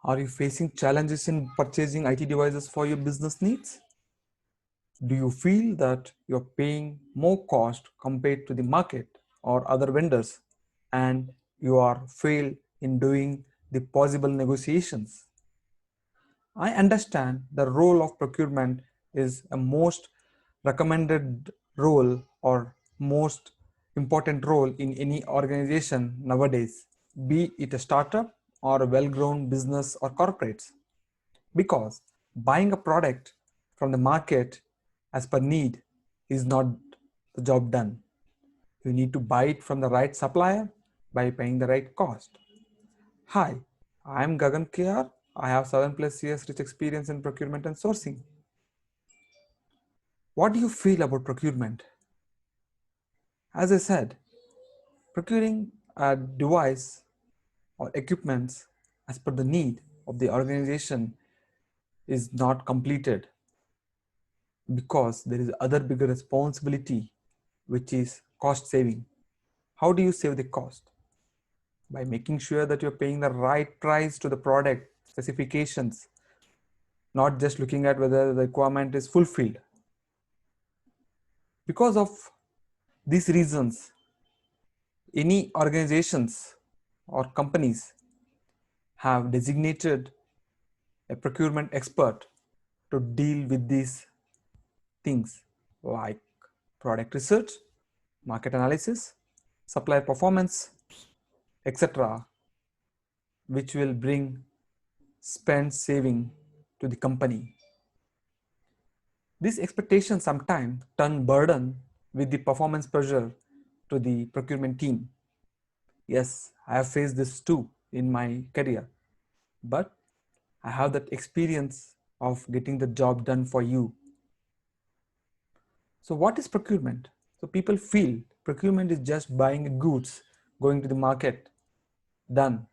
Are you facing challenges in purchasing IT devices for your business needs? Do you feel that you're paying more cost compared to the market or other vendors and you are failed in doing the possible negotiations? I understand the role of procurement is a most recommended role or most important role in any organization nowadays, be it a startup or a well-grown business or corporates. Because buying a product from the market as per need is not the job done. You need to buy it from the right supplier by paying the right cost. Hi, I am Gagan KR. I have 7+ years rich experience in procurement and sourcing. What do you feel about procurement? As I said, procuring a device or equipments as per the need of the organization is not completed because there is other bigger responsibility, which is cost saving. How do you save the cost? By making sure that you're paying the right price to the product specifications, not just looking at whether the requirement is fulfilled. Because of these reasons, any organizations or companies have designated a procurement expert to deal with these things like product research, market analysis, supplier performance, etc., which will bring spend saving to the company. These expectations sometimes turn burden with the performance pressure to the procurement team. Yes, I have faced this too in my career, but I have that experience of getting the job done for you. So what is procurement? So people feel procurement is just buying goods, going to the market, done.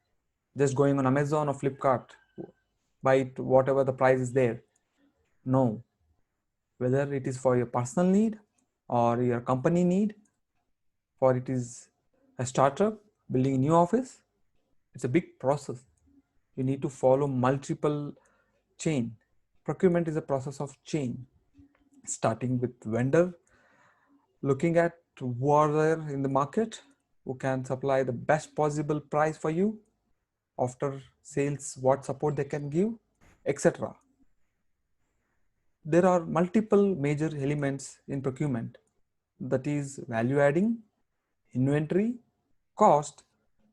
Just going on Amazon or Flipkart, buy it whatever the price is there. No, whether it is for your personal need or your company need, for it is a startup building a new office, it's a big process. You need to follow multiple chain. Procurement is a process of chain, starting with vendor, looking at who are there in the market, who can supply the best possible price for you, after sales, what support they can give, etc. There are multiple major elements in procurement, that is value adding, inventory, cost,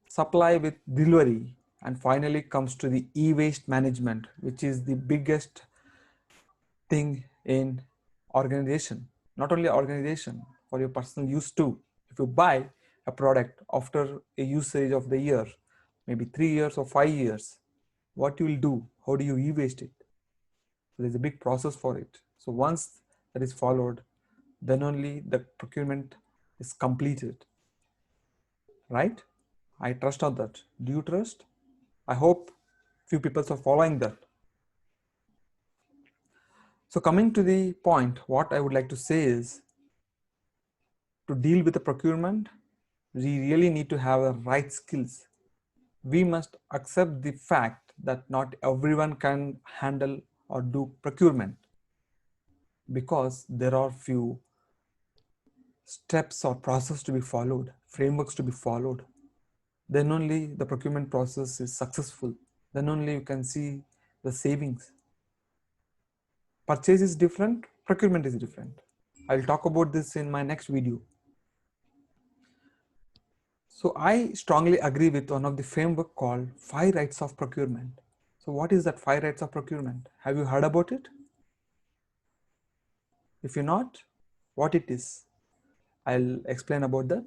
supply with delivery, and finally comes to the e-waste management, which is the biggest thing in organization. Not only organization, for your personal use too. If you buy a product after a usage of the year, maybe 3 years or 5 years, what you will do? How do you e-waste it? So there's a big process for it. So once that is followed, then only the procurement is completed, right? I trust on that. Do you trust? I hope few people are following that. So coming to the point, what I would like to say is, to deal with the procurement, we really need to have the right skills. We must accept the fact that not everyone can handle or do procurement, because there are few steps or process to be followed, frameworks to be followed. Then only the procurement process is successful. Then only you can see the savings. Purchase is different, procurement is different. I'll talk about this in my next video. So I strongly agree with one of the framework called 5 rights of procurement. So what is that 5 rights of procurement? Have you heard about it? If you're not, what it is, I'll explain about that.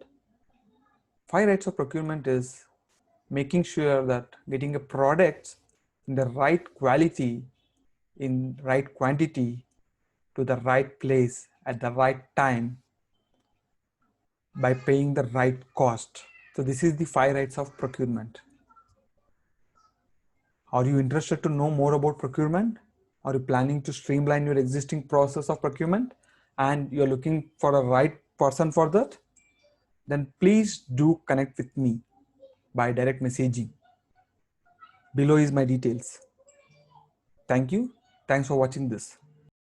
5 rights of procurement is making sure that getting a product in the right quality, in right quantity, to the right place at the right time by paying the right cost. So this is the 5 rights of procurement. Are you interested to know more about procurement? Are you planning to streamline your existing process of procurement and you're looking for a right person for that? Then please do connect with me by direct messaging. Below is my details. Thank you. Thanks for watching this.